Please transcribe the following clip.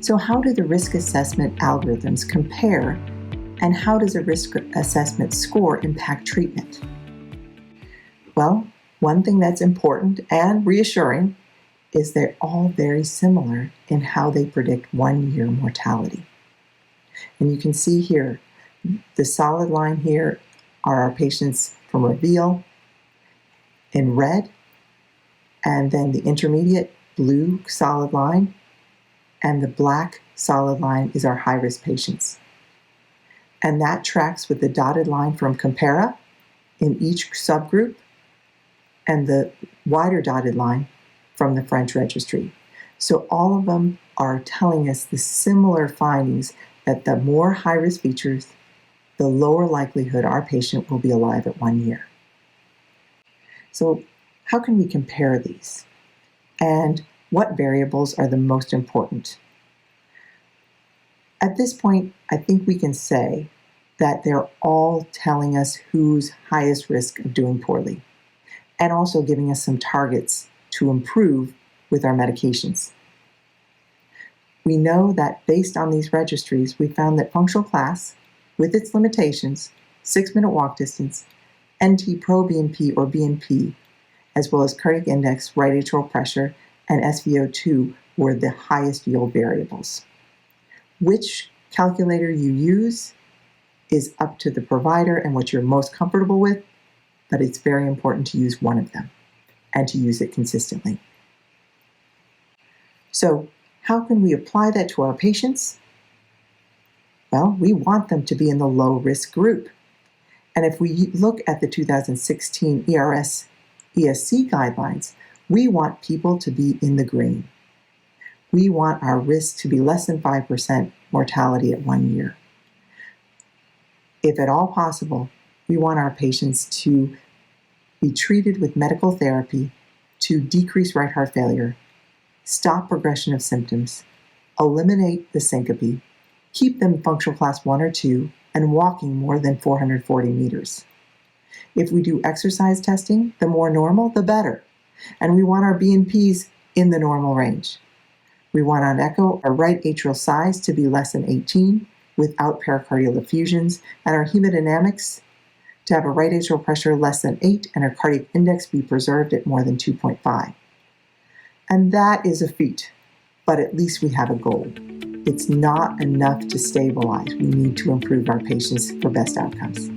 So how do the risk assessment algorithms compare, and how does a risk assessment score impact treatment? Well, one thing that's important and reassuring is they're all very similar in how they predict 1-year mortality. And you can see here, the solid line here are our patients from REVEAL in red, and then the intermediate blue solid line, and the black solid line is our high-risk patients. And that tracks with the dotted line from Compara in each subgroup, and the wider dotted line from the French registry. So all of them are telling us the similar findings, that the more high-risk features, the lower likelihood our patient will be alive at 1 year. So how can we compare these? And what variables are the most important? At this point, I think we can say that they're all telling us who's highest risk of doing poorly, and also giving us some targets to improve with our medications. We know that based on these registries, we found that functional class, with its limitations, 6-minute walk distance, NT-proBNP or BNP, as well as cardiac index, right atrial pressure, and SVO2 were the highest yield variables. Which calculator you use is up to the provider and what you're most comfortable with, but it's very important to use one of them and to use it consistently. So, how can we apply that to our patients? Well, we want them to be in the low-risk group. And if we look at the 2016 ERS ESC guidelines, we want people to be in the green. We want our risk to be less than 5% mortality at 1 year. If at all possible, we want our patients to be treated with medical therapy to decrease right heart failure, stop progression of symptoms, eliminate the syncope, keep them functional class 1 or 2, and walking more than 440 meters. If we do exercise testing, the more normal, the better. And we want our BNPs in the normal range. We want on echo our right atrial size to be less than 18 without pericardial effusions, and our hemodynamics to have a right atrial pressure less than 8 and our cardiac index be preserved at more than 2.5. And that is a feat, but at least we have a goal. It's not enough to stabilize. We need to improve our patients for best outcomes.